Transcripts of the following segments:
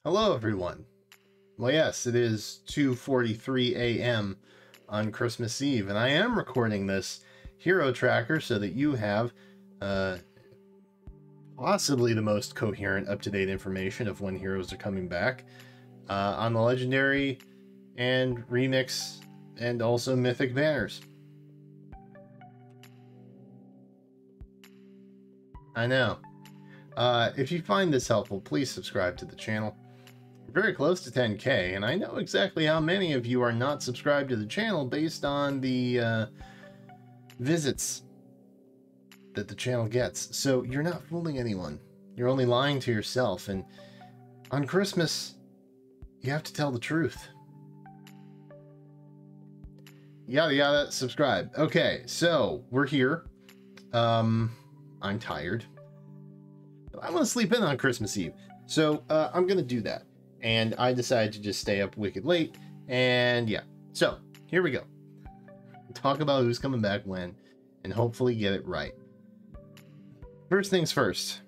Hello everyone. Well, yes, it is 2:43 a.m. on Christmas Eve, and I am recording this hero tracker so that you have possibly the most coherent, up-to-date information of when heroes are coming back on the legendary and remix and also mythic banners. I know. If you find this helpful, please subscribe to the channel. We're very close to 10K, and I know exactly how many of you are not subscribed to the channel based on the visits that the channel gets. So you're not fooling anyone. You're only lying to yourself, and on Christmas, you have to tell the truth. Yada yada, subscribe. Okay, so we're here. I'm tired. I want to sleep in on Christmas Eve, so I'm gonna do that. And I decided to just stay up wicked late, and yeah. So here we go. Talk about who's coming back when, and hopefully get it right. First things first.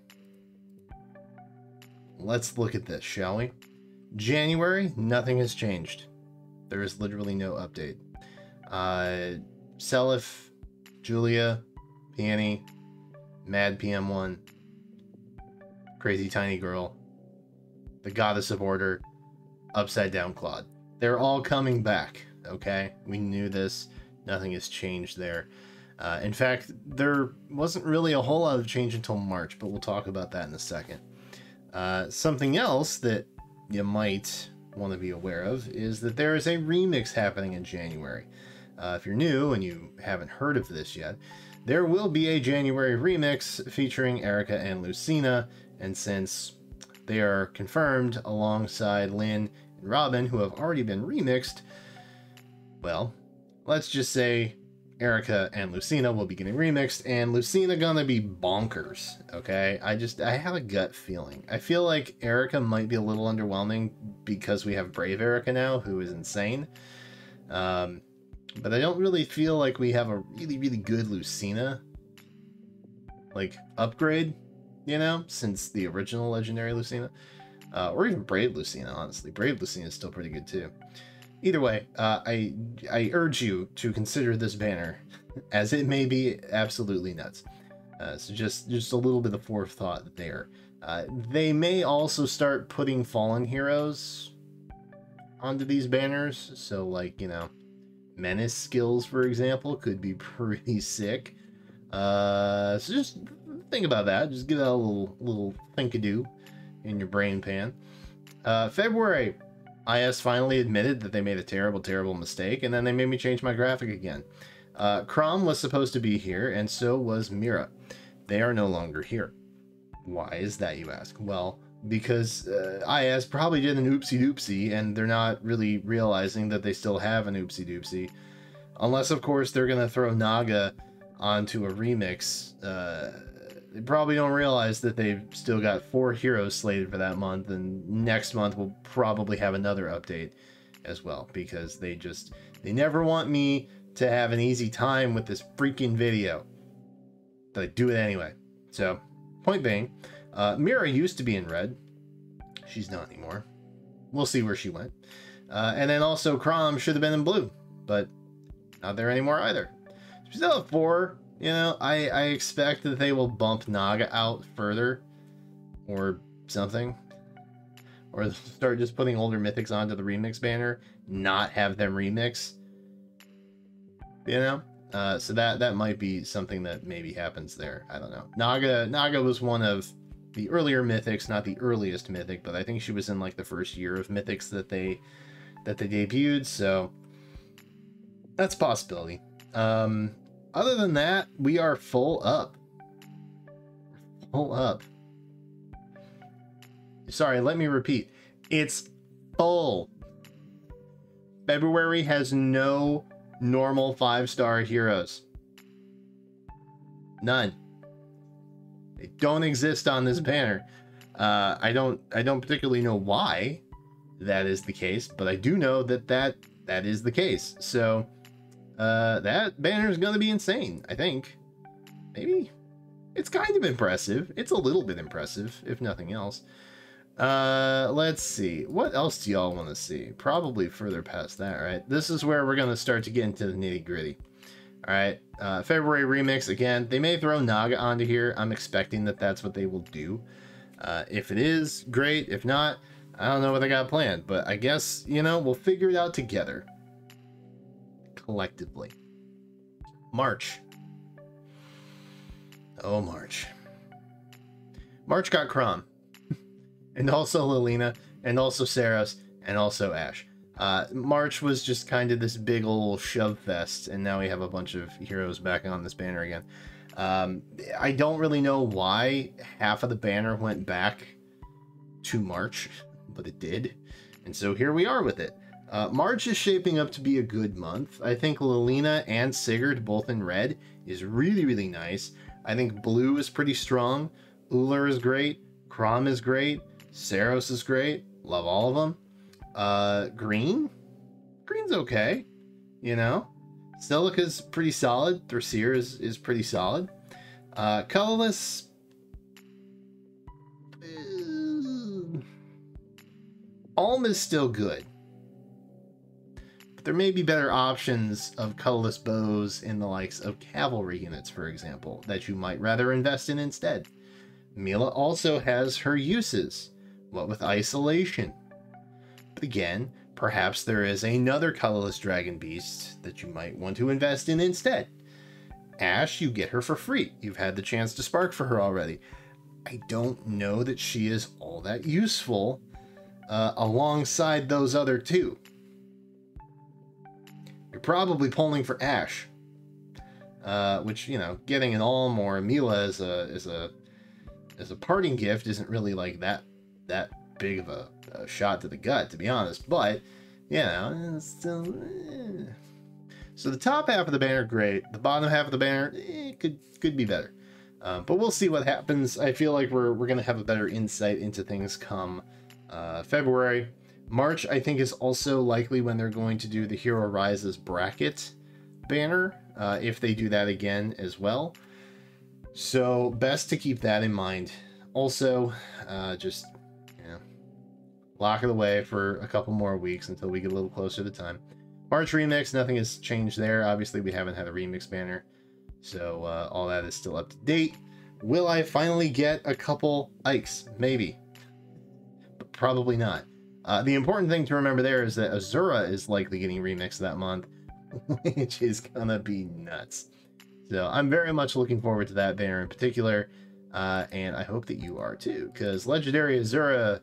Let's look at this, shall we? January, nothing has changed. There is literally no update. Seliph, Julia, Peony, Mad PM1, Crazy Tiny Girl, the Goddess of Order, Upside Down Claude. They're all coming back, okay? We knew this. Nothing has changed there. In fact, there wasn't really a whole lot of change until March, but we'll talk about that in a second. Something else that you might want to be aware of is that there is a remix happening in January. If you're new and you haven't heard of this yet, there will be a January remix featuring Erica and Lucina, and since they are confirmed alongside Lynn and Robin, who have already been remixed, well, let's just say Erica and Lucina will be getting remixed, and Lucina gonna be bonkers, okay? I have a gut feeling. I feel like Erica might be a little underwhelming because we have Brave Erica now, who is insane. But I don't really feel like we have a really good Lucina, like, upgrade, you know, since the original legendary Lucina, or even Brave Lucina, honestly. Brave Lucina is still pretty good too. Either way, I urge you to consider this banner, as it may be absolutely nuts. So just a little bit of forethought there. They may also start putting fallen heroes onto these banners, so like, you know, menace skills, for example, could be pretty sick. So just think about that. Just give that a little think-a-do in your brain pan. February, IS finally admitted that they made a terrible mistake, and then they made me change my graphic again. Crom was supposed to be here, and so was Mira. They are no longer here. Why is that, you ask? Well, because IS probably did an oopsie-doopsie, and they're not really realizing that they still have an oopsie-doopsie. Unless, of course, they're going to throw Naga onto a remix. They probably don't realize that they've still got 4 heroes slated for that month, and next month we'll probably have another update as well, because they never want me to have an easy time with this freaking video. But I do it anyway. So, point being, Mira used to be in red. She's not anymore. We'll see where she went. And then also Crom should have been in blue, but not there anymore either. We still have 4. You know, I expect that they will bump Naga out further or something. Or start just putting older mythics onto the remix banner, not have them remix. You know? So that might be something that maybe happens there. I don't know. Naga was one of the earlier mythics, not the earliest mythic, but I think she was in like the first year of mythics that they debuted, so that's a possibility. Other than that, we are full up. Full up. Sorry, let me repeat. It's full. February has no normal 5-star heroes. None. They don't exist on this banner. I don't particularly know why that is the case, but I do know that is the case. So that banner is going to be insane, I think. Maybe. It's kind of impressive. It's a little bit impressive, if nothing else. Let's see. What else do y'all want to see? Probably further past that, right? This is where we're going to start to get into the nitty gritty. All right. February remix. Again, they may throw Naga onto here. I'm expecting that that's what they will do. If it is, great. If not, I don't know what they got planned. But I guess, you know, we'll figure it out together. Collectively. March. Oh, March. March got Chrom. And also Lilina, and also Saros, and also Ashe. March was just kind of this big old shove fest, and now we have a bunch of heroes back on this banner again. I don't really know why half of the banner went back to March, but it did. And so here we are with it. March is shaping up to be a good month. I think Lilina and Sigurd, both in red, is really, really nice. I think blue is pretty strong. Ullr is great. Chrom is great. Saros is great. Love all of them. Green? Green's okay. You know? Celica's pretty solid. Thracier is pretty solid. Colorless... Alm is still good. But there may be better options of colorless bows in the likes of cavalry units, for example, that you might rather invest in instead. Mila also has her uses. What with isolation? But again, perhaps there is another colorless dragon beast that you might want to invest in instead. Ashe, you get her for free. You've had the chance to spark for her already. I don't know that she is all that useful alongside those other two. You're probably pulling for Ashe, which, you know, getting an Alm or a Mila as a parting gift isn't really like that big of a shot to the gut, to be honest. But, you know, it's still... So the top half of the banner, great. The bottom half of the banner, could be better. But we'll see what happens. I feel like we're going to have a better insight into things come February. March, I think, is also likely when they're going to do the Hero Rises bracket banner, if they do that again as well. So best to keep that in mind. Also, just, you know, lock it away for a couple more weeks until we get a little closer to time. March remix, nothing has changed there. Obviously, we haven't had a remix banner, so all that is still up to date. Will I finally get a couple Ikes? Maybe, but probably not. The important thing to remember there is that Azura is likely getting remixed that month, which is gonna be nuts. So I'm very much looking forward to that banner in particular, and I hope that you are too, because Legendary Azura,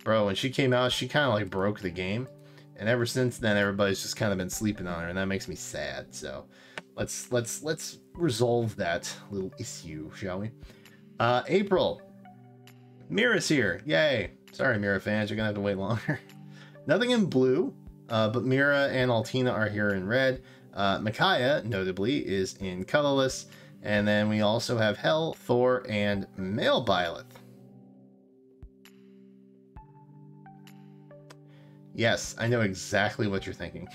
bro, when she came out, she kind of like broke the game. And ever since then, everybody's just kind of been sleeping on her, and that makes me sad. So let's resolve that little issue, shall we? April. Mira's here. Yay. Sorry, Mira fans, you're gonna have to wait longer. Nothing in blue, but Mira and Altina are here in red. Micaiah, notably, is in colorless. And then we also have Hel, Thor, and Male Byleth. Yes, I know exactly what you're thinking.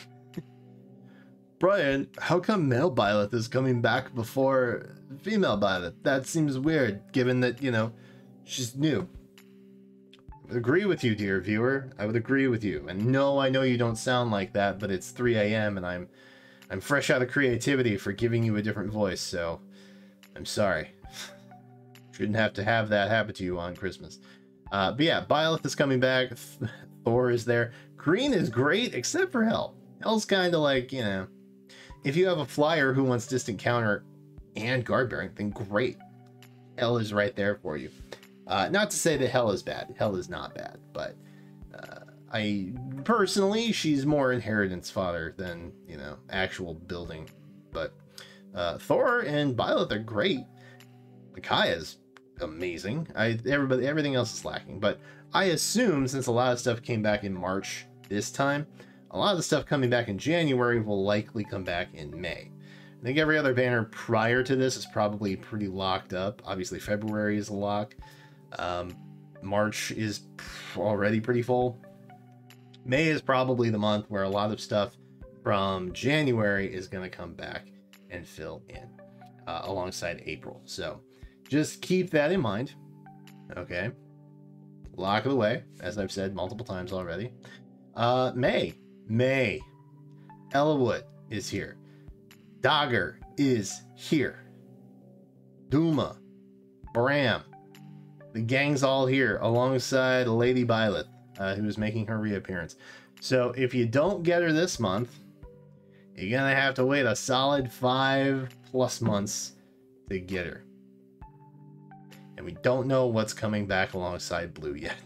Brian, how come Male Byleth is coming back before Female Byleth? That seems weird, given that, you know, she's new. I would agree with you, dear viewer. I would agree with you. And no, I know you don't sound like that, but it's 3 a.m. and I'm fresh out of creativity for giving you a different voice, so I'm sorry. Shouldn't have to have that happen to you on Christmas. But yeah, Byleth is coming back. Thor is there. Green is great, except for Hel. Hel's kind of like, you know, if you have a flyer who wants distant counter and guard bearing, then great. Hel is right there for you. Not to say that Hel is bad. Hel is not bad, but I personally, she's more inheritance fodder than, you know, actual building. But Thor and Byleth are great. Micaiah's amazing. Everything else is lacking, but I assume since a lot of stuff came back in March this time, a lot of the stuff coming back in January will likely come back in May. I think every other banner prior to this is probably pretty locked up. Obviously, February is a lock. March is already pretty full. May is probably the month where a lot of stuff from January is going to come back and fill in alongside April. So just keep that in mind. Okay. lock it away, as I've said multiple times already. May. Ellawood is here. Dogger is here. Duma. Bram. The gang's all here, alongside Lady Byleth, who is making her reappearance. So if you don't get her this month, you're gonna have to wait a solid 5+ months to get her. And we don't know what's coming back alongside Blue yet.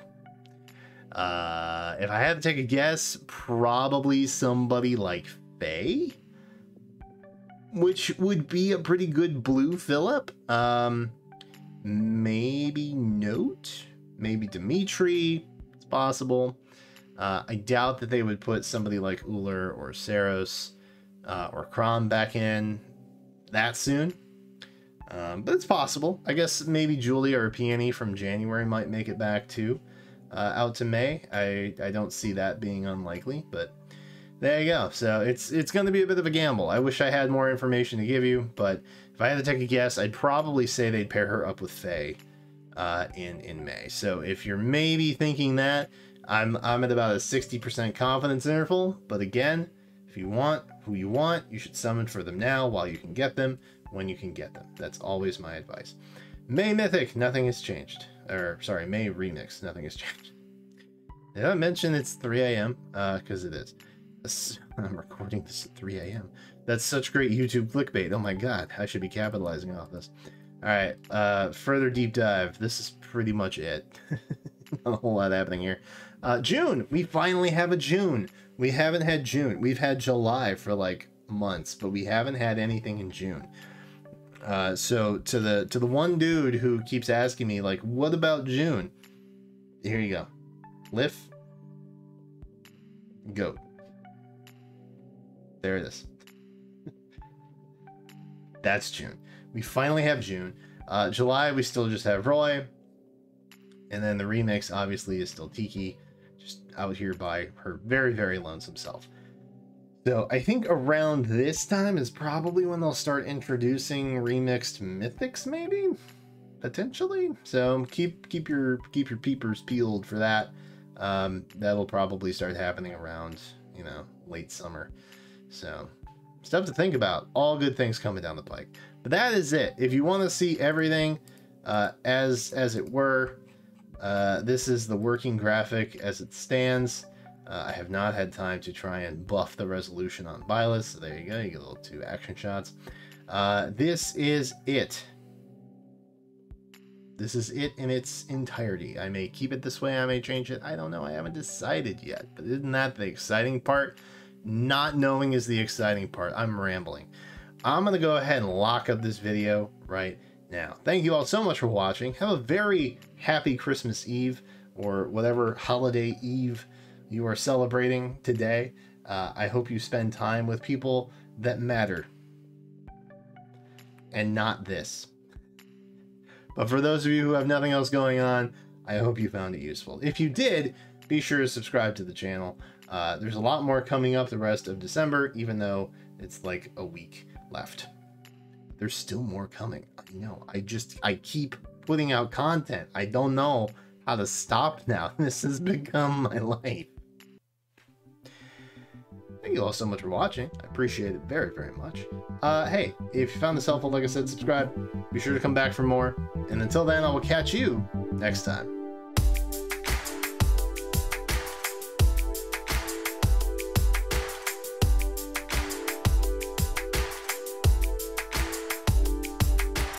If I had to take a guess, probably somebody like Faye, which would be a pretty good Blue fill-up. Maybe Note, maybe Dimitri, it's possible. I doubt that they would put somebody like Uller or Saros or Krom back in that soon. But it's possible. I guess maybe Julia or Peony from January might make it back too, out to May. I don't see that being unlikely, but there you go. So it's going to be a bit of a gamble. I wish I had more information to give you, but if I had to take a guess, I'd probably say they'd pair her up with Faye in May. So if you're maybe thinking that, I'm at about a 60% confidence interval. But again, if you want who you want, you should summon for them now while you can get them, when you can get them. That's always my advice. May Mythic, nothing has changed. Or sorry, May Remix, nothing has changed. Did I mention it's 3 a.m.? Because it is. I'm recording this at 3 a.m. That's such great YouTube clickbait. Oh my god, I should be capitalizing off this. Alright, further deep dive. This is pretty much it. Not a whole lot happening here. June! We finally have a June! We haven't had June. We've had July for like months, but we haven't had anything in June. So to the one dude who keeps asking me, like, what about June? Here you go. Lift. Go. There it is. That's June. We finally have June. July, we still just have Roy. And then the remix, obviously, is still Tiki, just out here by her very, very lonesome self. So I think around this time is probably when they'll start introducing remixed mythics, maybe? Potentially. So keep your peepers peeled for that. That'll probably start happening around, you know, late summer. So stuff to think about. All good things coming down the pike. But that is it. If you want to see everything as it were, this is the working graphic as it stands. I have not had time to try and buff the resolution on Byleth, so there you go. You get a little 2 action shots. This is it. This is it in its entirety. I may keep it this way, I may change it. I don't know. I haven't decided yet. But isn't that the exciting part? Not knowing is the exciting part. I'm rambling. I'm going to go ahead and lock up this video right now. Thank you all so much for watching. Have a very happy Christmas Eve, or whatever holiday eve you are celebrating today. I hope you spend time with people that matter, and not this. But for those of you who have nothing else going on, I hope you found it useful. If you did, be sure to subscribe to the channel. There's a lot more coming up the rest of December, even though it's like a week left. There's still more coming. I know. I keep putting out content. I don't know how to stop now. This has become my life. Thank you all so much for watching. I appreciate it very, very much. Hey, if you found this helpful, like I said, subscribe. Be sure to come back for more. And until then, I will catch you next time.